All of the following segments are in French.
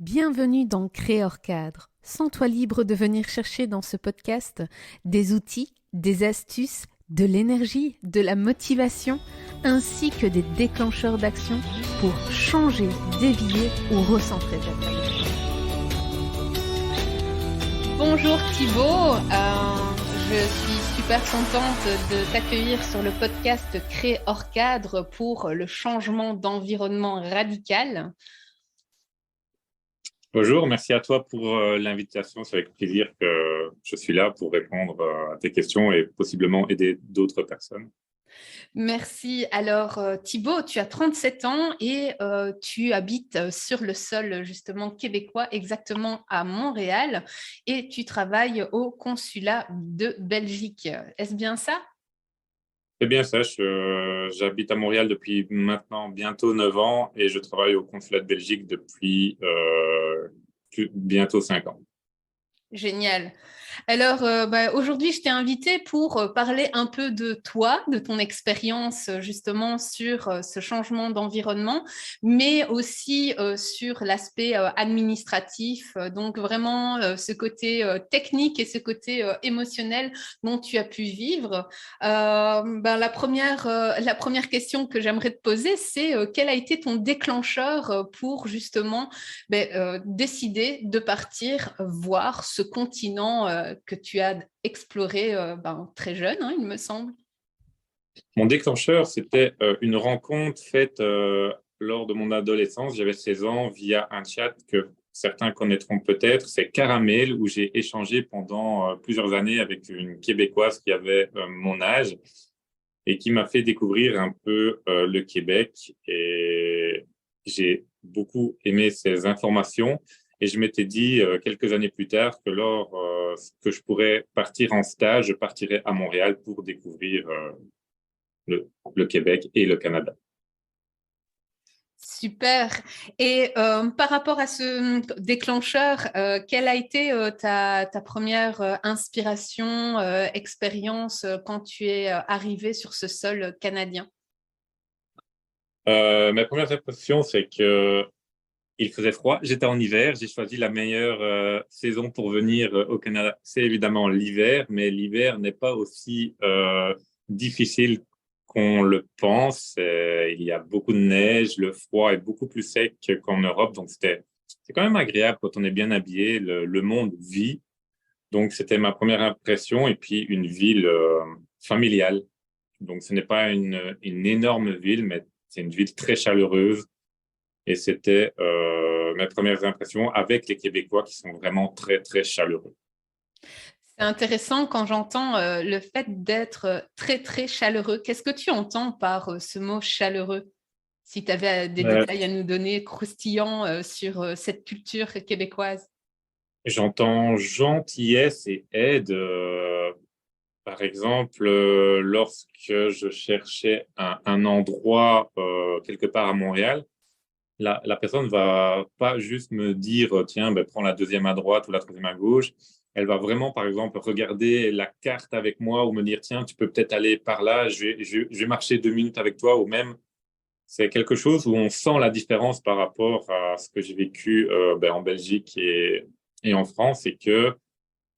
Bienvenue dans Créer hors cadre. Sens-toi libre de venir chercher dans ce podcast des outils, des astuces, de l'énergie, de la motivation, ainsi que des déclencheurs d'action pour changer, dévier ou recentrer ta vie. Bonjour Thibaut, je suis super contente de t'accueillir sur le podcast Créer hors cadre pour le changement d'environnement radical. Bonjour, merci à toi pour l'invitation. C'est avec plaisir que je suis là pour répondre à tes questions et possiblement aider d'autres personnes. Merci. Alors, Thibaut, tu as 37 ans et tu habites sur le sol justement québécois, exactement à Montréal, et tu travailles au consulat de Belgique. Est-ce bien ça? C'est bien ça, j'habite à Montréal depuis maintenant bientôt 9 ans et je travaille au consulat de Belgique depuis bientôt 5 ans. Génial. Alors, aujourd'hui, je t'ai invité pour parler un peu de toi, de ton expérience justement sur ce changement d'environnement, mais aussi sur l'aspect administratif, donc vraiment ce côté technique et ce côté émotionnel dont tu as pu vivre. La première question que j'aimerais te poser, c'est quel a été ton déclencheur pour justement décider de partir voir ce continent que tu as exploré très jeune, hein, il me semble. Mon déclencheur, c'était une rencontre faite lors de mon adolescence. J'avais 16 ans via un chat que certains connaîtront peut-être. C'est Caramel, où j'ai échangé pendant plusieurs années avec une Québécoise qui avait mon âge et qui m'a fait découvrir un peu le Québec. Et j'ai beaucoup aimé ces informations. Et je m'étais dit quelques années plus tard que que je pourrais partir en stage, je partirais à Montréal pour découvrir le Québec et le Canada. Super. Et par rapport à ce déclencheur, quelle a été ta première inspiration, expérience quand tu es arrivé sur ce sol canadien? Ma première impression, c'est que il faisait froid. J'étais en hiver. J'ai choisi la meilleure saison pour venir au Canada. C'est évidemment l'hiver, mais l'hiver n'est pas aussi difficile qu'on le pense. Il y a beaucoup de neige. Le froid est beaucoup plus sec qu'en Europe. Donc, c'est quand même agréable quand on est bien habillé. Le monde vit. Donc, c'était ma première impression. Et puis, une ville familiale. Donc, ce n'est pas une énorme ville, mais c'est une ville très chaleureuse. Et c'était mes premières impressions avec les Québécois qui sont vraiment très, très chaleureux. C'est intéressant quand j'entends le fait d'être très, très chaleureux. Qu'est-ce que tu entends par ce mot chaleureux? Si tu avais des Euh, détails à nous donner croustillants sur cette culture québécoise. J'entends gentillesse et aide. Par exemple, lorsque je cherchais un endroit quelque part à Montréal, la personne va pas juste me dire, tiens, ben, prends la deuxième à droite ou la troisième à gauche. Elle va vraiment, par exemple, regarder la carte avec moi ou me dire, tiens, tu peux peut-être aller par là, je vais marcher 2 minutes avec toi, ou même, c'est quelque chose où on sent la différence par rapport à ce que j'ai vécu en Belgique et en France, et que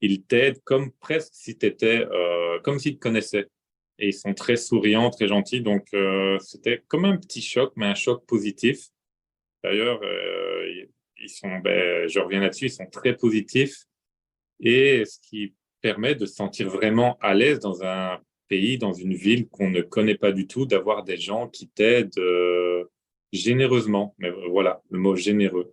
ils t'aident comme presque si tu étais, comme s'ils te connaissaient. Et ils sont très souriants, très gentils. Donc, c'était comme un petit choc, mais un choc positif. D'ailleurs, ils sont, je reviens là-dessus, ils sont très positifs et ce qui permet de se sentir vraiment à l'aise dans un pays, dans une ville qu'on ne connaît pas du tout, d'avoir des gens qui t'aident généreusement. Mais voilà, le mot généreux.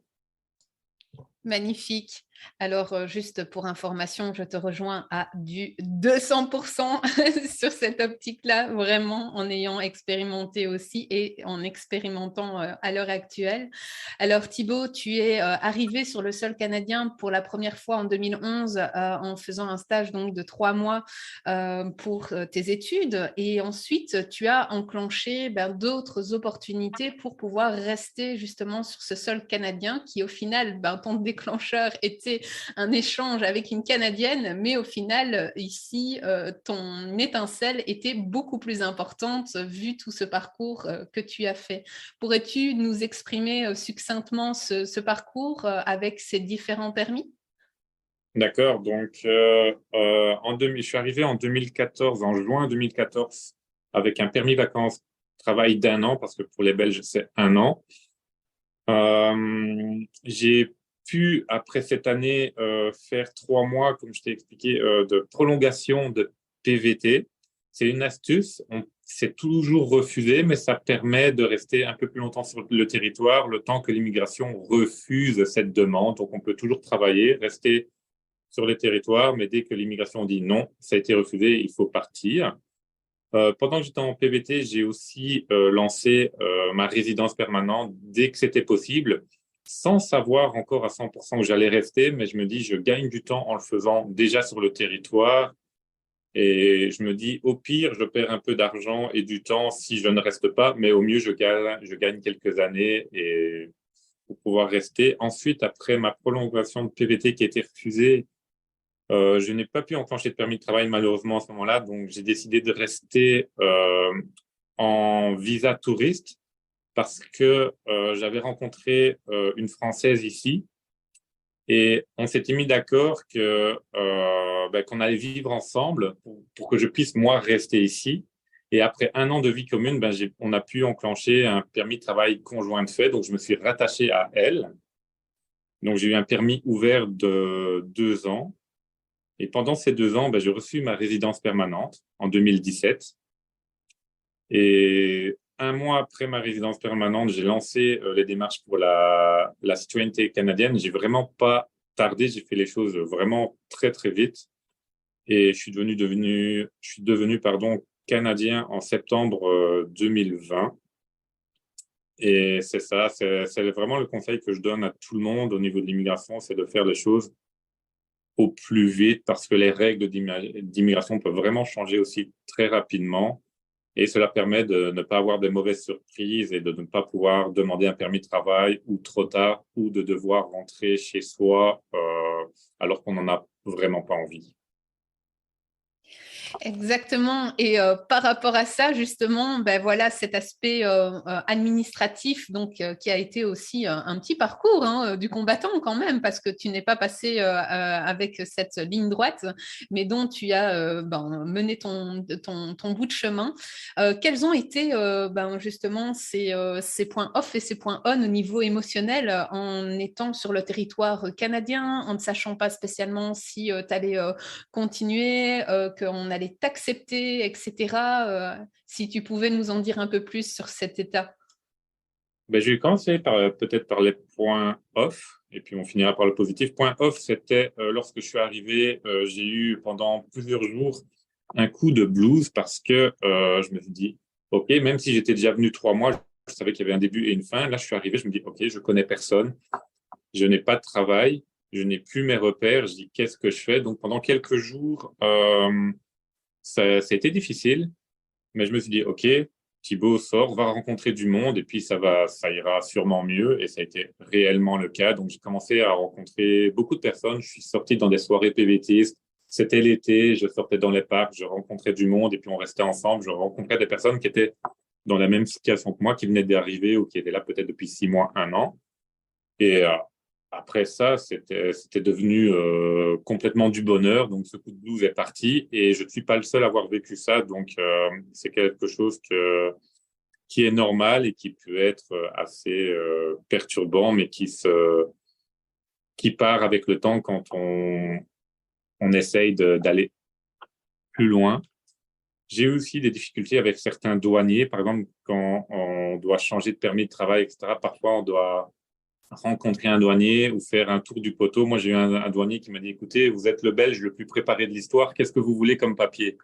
Magnifique. Alors, juste pour information, je te rejoins à du 200% sur cette optique-là, vraiment en ayant expérimenté aussi et en expérimentant à l'heure actuelle. Alors, Thibaut, tu es arrivé sur le sol canadien pour la première fois en 2011 en faisant un stage donc, de 3 mois pour tes études et ensuite, tu as enclenché d'autres opportunités pour pouvoir rester justement sur ce sol canadien qui, au final, ton déclencheur était passé un échange avec une Canadienne, mais au final, ici, ton étincelle était beaucoup plus importante vu tout ce parcours que tu as fait. Pourrais-tu nous exprimer succinctement ce parcours avec ces différents permis? D'accord. Donc, je suis arrivé en 2014, en juin 2014, avec un permis vacances travail d'1 an, parce que pour les Belges, c'est 1 an. J'ai pu, après cette année, faire 3 mois, comme je t'ai expliqué, de prolongation de PVT. C'est une astuce. C'est toujours refusé, mais ça permet de rester un peu plus longtemps sur le territoire, le temps que l'immigration refuse cette demande. Donc, on peut toujours travailler, rester sur les territoires, mais dès que l'immigration dit non, ça a été refusé, il faut partir. Pendant que j'étais en PVT, j'ai aussi lancé ma résidence permanente dès que c'était possible, sans savoir encore à 100% où j'allais rester, mais je me dis, je gagne du temps en le faisant déjà sur le territoire. Et je me dis, au pire, je perds un peu d'argent et du temps si je ne reste pas, mais au mieux, je gagne quelques années et pour pouvoir rester. Ensuite, après ma prolongation de PVT qui a été refusée, je n'ai pas pu enclencher de permis de travail malheureusement à ce moment-là, donc j'ai décidé de rester en visa touriste parce que j'avais rencontré une Française ici et on s'était mis d'accord que qu'on allait vivre ensemble pour que je puisse moi rester ici. Et après 1 an de vie commune, on a pu enclencher un permis de travail conjoint de fait, donc je me suis rattaché à elle. Donc j'ai eu un permis ouvert de 2 ans. Et pendant ces 2 ans, j'ai reçu ma résidence permanente en 2017. Et 1 mois après ma résidence permanente, j'ai lancé les démarches pour la citoyenneté canadienne. J'ai vraiment pas tardé, j'ai fait les choses vraiment très, très vite. Et je suis devenu canadien en septembre 2020. Et c'est ça, c'est vraiment le conseil que je donne à tout le monde au niveau de l'immigration, c'est de faire les choses au plus vite parce que les règles d'immigration peuvent vraiment changer aussi très rapidement et cela permet de ne pas avoir de mauvaises surprises et de ne pas pouvoir demander un permis de travail ou trop tard ou de devoir rentrer chez soi alors qu'on n'en a vraiment pas envie. Exactement. Et par rapport à ça, justement, ben voilà cet aspect administratif, donc qui a été aussi un petit parcours hein, du combattant quand même, parce que tu n'es pas passé avec cette ligne droite, mais dont tu as mené ton bout de chemin. Quels ont été justement ces points off et ces points on au niveau émotionnel en étant sur le territoire canadien, en ne sachant pas spécialement si tu allais continuer, qu'on allait t'accepter, etc. Si tu pouvais nous en dire un peu plus sur cet état. Je vais commencer peut-être par les points off et puis on finira par le positif. Point off, c'était lorsque je suis arrivé, j'ai eu pendant plusieurs jours un coup de blues parce que je me suis dit, OK, même si j'étais déjà venu 3 mois, je savais qu'il y avait un début et une fin. Là, je suis arrivé, je me dis, OK, je connais personne, je n'ai pas de travail, je n'ai plus mes repères. Je dis, qu'est-ce que je fais? Donc, pendant quelques jours, ça a été difficile, mais je me suis dit, OK, Thibaut sort, va rencontrer du monde et puis ça ira sûrement mieux. Et ça a été réellement le cas. Donc, j'ai commencé à rencontrer beaucoup de personnes. Je suis sorti dans des soirées PVT. C'était l'été, je sortais dans les parcs, je rencontrais du monde et puis on restait ensemble. Je rencontrais des personnes qui étaient dans la même situation que moi, qui venaient d'arriver ou qui étaient là peut-être depuis 6 mois, 1 an. Et après ça, c'était devenu complètement du bonheur. Donc, ce coup de blues est parti et je ne suis pas le seul à avoir vécu ça. Donc, c'est quelque chose qui est normal et qui peut être assez perturbant, mais qui part avec le temps quand on essaye d'aller plus loin. J'ai eu aussi des difficultés avec certains douaniers. Par exemple, quand on doit changer de permis de travail, etc., parfois on doit rencontrer un douanier ou faire un tour du poteau. Moi, j'ai eu un douanier qui m'a dit, écoutez, vous êtes le Belge le plus préparé de l'histoire, qu'est-ce que vous voulez comme papier?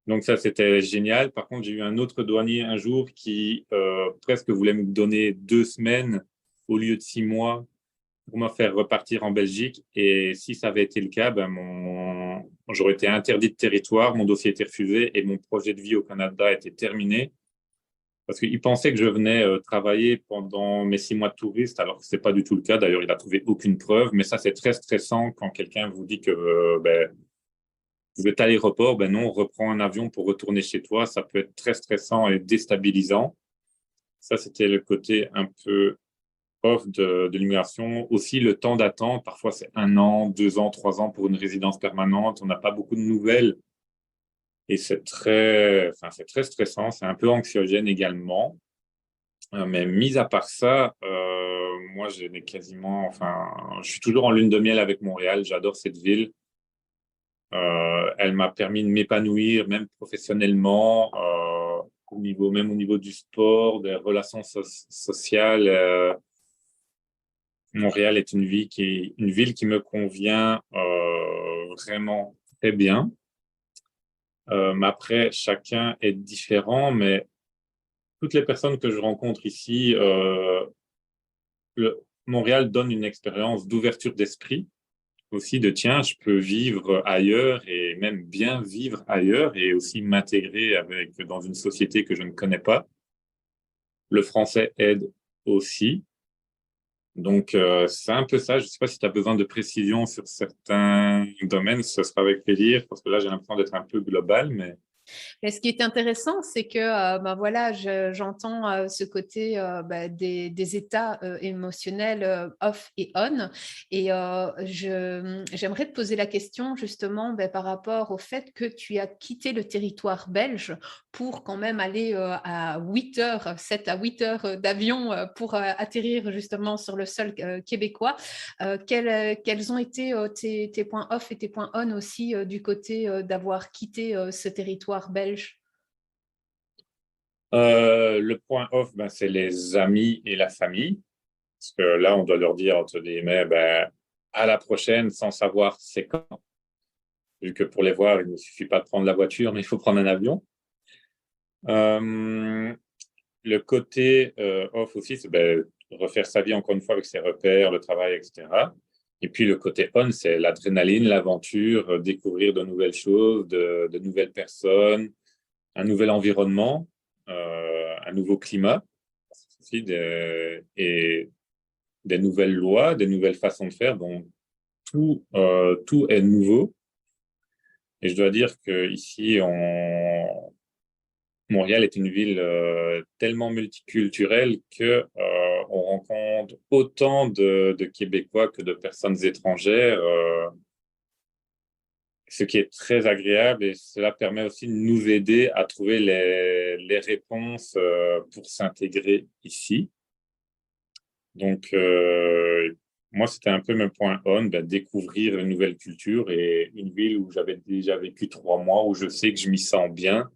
Donc ça, c'était génial. Par contre, j'ai eu un autre douanier un jour qui presque voulait me donner 2 semaines au lieu de 6 mois pour me faire repartir en Belgique. Et si ça avait été le cas, j'aurais été interdit de territoire, mon dossier était refusé et mon projet de vie au Canada était terminé. parce qu'il pensait que je venais travailler pendant mes 6 mois de touriste, alors que c'est pas du tout le cas. D'ailleurs, il a trouvé aucune preuve. Mais ça, c'est très stressant quand quelqu'un vous dit que vous êtes à l'aéroport. Ben non, on reprend un avion pour retourner chez toi. Ça peut être très stressant et déstabilisant. Ça, c'était le côté un peu off de l'immigration. Aussi, le temps d'attente. Parfois, c'est 1 an, 2 ans, 3 ans pour une résidence permanente. On n'a pas beaucoup de nouvelles. Et c'est très stressant. C'est un peu anxiogène également. Mais mis à part ça, moi, je suis toujours en lune de miel avec Montréal. J'adore cette ville. Elle m'a permis de m'épanouir, même professionnellement, même au niveau du sport, des relations sociales. Montréal est une ville qui me convient vraiment très bien. Mais après, chacun est différent, mais toutes les personnes que je rencontre ici, Montréal donne une expérience d'ouverture d'esprit, aussi de tiens, je peux vivre ailleurs et même bien vivre ailleurs et aussi m'intégrer dans une société que je ne connais pas. Le français aide aussi. Donc, c'est un peu ça. Je ne sais pas si tu as besoin de précision sur certains domaines, ce sera avec plaisir, parce que là, j'ai l'impression d'être un peu global, mais Et ce qui est intéressant, c'est que ben voilà, j'entends ce côté des états émotionnels off et on. Et j'aimerais te poser la question justement par rapport au fait que tu as quitté le territoire belge pour quand même aller à 8 heures, 7 à 8 heures d'avion pour atterrir justement sur le sol québécois. Quels ont été tes points off et tes points on aussi du côté d'avoir quitté ce territoire belge? le point off, c'est les amis et la famille. Parce que là, on doit leur dire, entre guillemets, à la prochaine, sans savoir c'est quand. Vu que pour les voir, il ne suffit pas de prendre la voiture, mais il faut prendre un avion. Euh, le côté off aussi, c'est refaire sa vie encore une fois avec ses repères, le travail, etc. Et puis le côté on, c'est l'adrénaline, l'aventure, découvrir de nouvelles choses, de nouvelles personnes, un nouvel environnement, un nouveau climat aussi, et des nouvelles lois, des nouvelles façons de faire. Donc tout est nouveau. Et je dois dire que ici, Montréal est une ville tellement multiculturelle que on rencontre autant de Québécois que de personnes étrangères, ce qui est très agréable et cela permet aussi de nous aider à trouver les réponses pour s'intégrer ici. Donc, moi, c'était un peu mon point on, découvrir une nouvelle culture et une ville où j'avais déjà vécu 3 mois, où je sais que je m'y sens bien.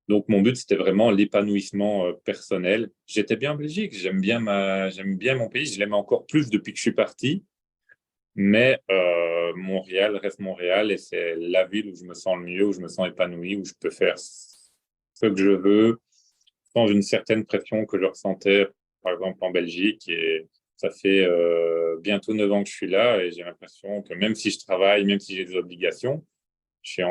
Donc, mon but, c'était vraiment l'épanouissement personnel. J'étais bien en Belgique, j'aime bien mon pays, je l'aime encore plus depuis que je suis parti. Mais Montréal reste Montréal et c'est la ville où je me sens le mieux, où je me sens épanoui, où je peux faire ce que je veux sans une certaine pression que je ressentais, par exemple, en Belgique. Et ça fait bientôt 9 ans que je suis là et j'ai l'impression que même si je travaille, même si j'ai des obligations, je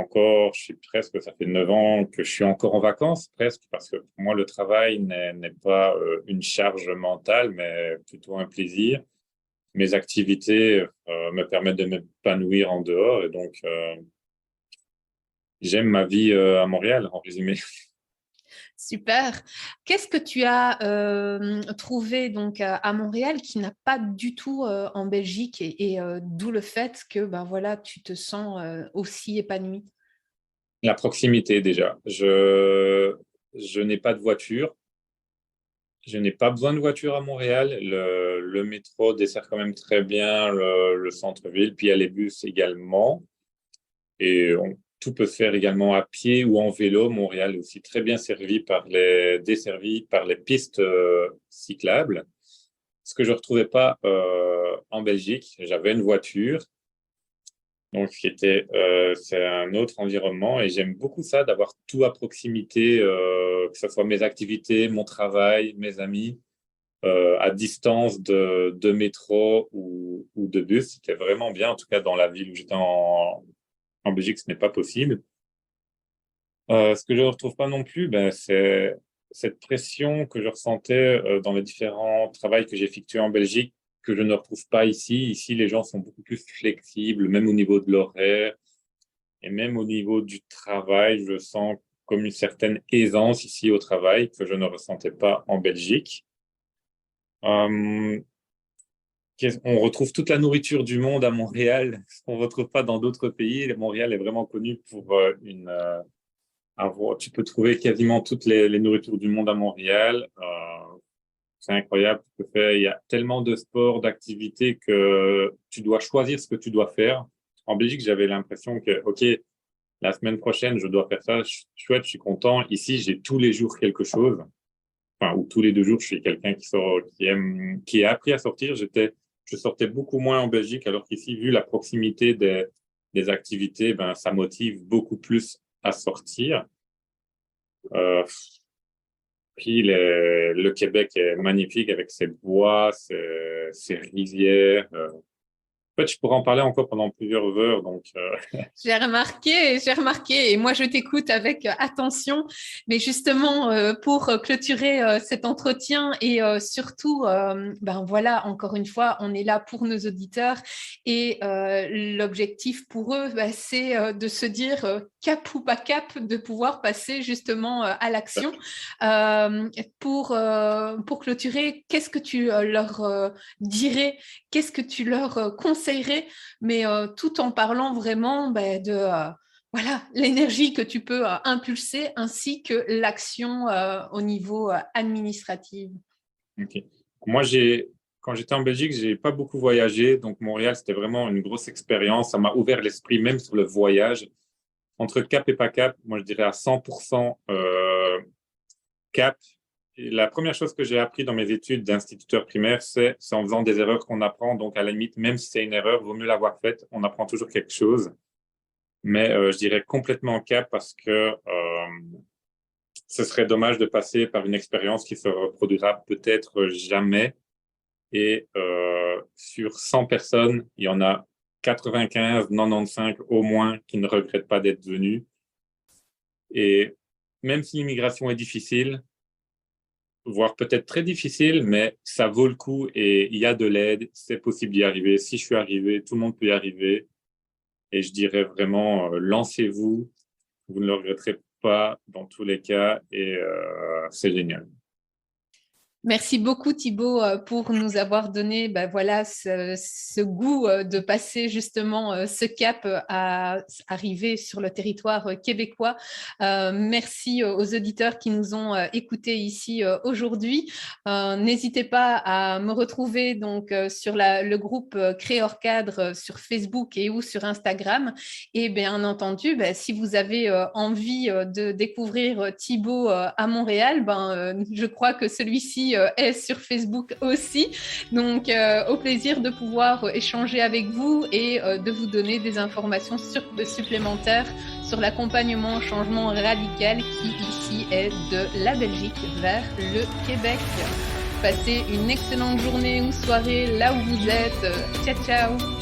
suis presque, ça fait 9 ans que je suis encore en vacances, presque, parce que pour moi, le travail n'est pas une charge mentale, mais plutôt un plaisir. Mes activités me permettent de m'épanouir en dehors et donc j'aime ma vie à Montréal, en résumé. Super. Qu'est-ce que tu as trouvé donc à Montréal qui n'a pas du tout en Belgique et d'où le fait que ben voilà tu te sens aussi épanoui? La proximité déjà. Je n'ai pas de voiture. Je n'ai pas besoin de voiture à Montréal. Le métro dessert quand même très bien le centre-ville. Puis il y a les bus également. Et tout peut se faire également à pied ou en vélo. Montréal est aussi très bien desservi par les pistes cyclables. Ce que je ne retrouvais pas en Belgique. J'avais une voiture. Donc, c'est un autre environnement et j'aime beaucoup ça, d'avoir tout à proximité, que ce soit mes activités, mon travail, mes amis, à distance de métro ou de bus. C'était vraiment bien, en tout cas dans la ville où j'étais en Belgique, ce n'est pas possible. Ce que je ne retrouve pas non plus, cette pression que je ressentais dans les différents travaux que j'ai effectués en Belgique, que je ne retrouve pas ici. Ici, les gens sont beaucoup plus flexibles, même au niveau de l'horaire et même au niveau du travail. Je sens comme une certaine aisance ici au travail que je ne ressentais pas en Belgique. On retrouve toute la nourriture du monde à Montréal, ce qu'on ne retrouve pas dans d'autres pays. Montréal est vraiment connu pour tu peux trouver quasiment toutes les nourritures du monde à Montréal. C'est incroyable. Il y a tellement de sports, d'activités que tu dois choisir ce que tu dois faire. En Belgique, j'avais l'impression que, OK, la semaine prochaine, je dois faire ça. Chouette, je suis content. Ici, j'ai tous les jours quelque chose. Enfin, ou tous les 2 jours, je suis quelqu'un qui a appris à sortir. Je sortais beaucoup moins en Belgique, alors qu'ici, vu la proximité des activités, ben, ça motive beaucoup plus à sortir. Puis le Québec est magnifique avec ses bois, ses rivières. En fait, je pourrais en parler encore pendant plusieurs heures. Donc, J'ai remarqué, et moi je t'écoute avec attention, mais justement pour clôturer cet entretien et surtout, ben voilà, encore une fois, on est là pour nos auditeurs et l'objectif pour eux, ben, c'est de se dire cap ou pas cap, de pouvoir passer justement à l'action. Pour clôturer, qu'est-ce que tu leur dirais, qu'est-ce que tu leur conseillerais, mais tout en parlant vraiment de voilà, l'énergie que tu peux impulser ainsi que l'action au niveau administratif. okay. Moi, quand j'étais en Belgique, j'ai pas beaucoup voyagé. Donc, Montréal, c'était vraiment une grosse expérience. Ça m'a ouvert l'esprit même sur le voyage. Entre cap et pas cap, moi, je dirais à 100% cap. Et la première chose que j'ai appris dans mes études d'instituteur primaire, c'est en faisant des erreurs qu'on apprend. Donc, à la limite, même si c'est une erreur, vaut mieux l'avoir faite. On apprend toujours quelque chose. Mais je dirais complètement cap parce que ce serait dommage de passer par une expérience qui se reproduira peut-être jamais. Et sur 100 personnes, il y en a 95, 95 au moins qui ne regrettent pas d'être venus. Et même si l'immigration est difficile, voire peut-être très difficile, mais ça vaut le coup et il y a de l'aide, c'est possible d'y arriver. Si je suis arrivé, tout le monde peut y arriver. Et je dirais vraiment, lancez-vous, vous ne le regretterez pas dans tous les cas et c'est génial. Merci beaucoup Thibaut pour nous avoir donné voilà, ce goût de passer justement ce cap à arriver sur le territoire québécois. Merci aux auditeurs qui nous ont écoutés ici aujourd'hui. N'hésitez pas à me retrouver donc sur le groupe Créor Cadre sur Facebook et ou sur Instagram. Et bien entendu, si vous avez envie de découvrir Thibaut à Montréal, je crois que celui-ci est sur Facebook aussi. Donc, au plaisir de pouvoir échanger avec vous et de vous donner des informations supplémentaires sur l'accompagnement au changement radical qui ici est de la Belgique vers le Québec. Passez une excellente journée ou soirée là où vous êtes. Ciao, ciao!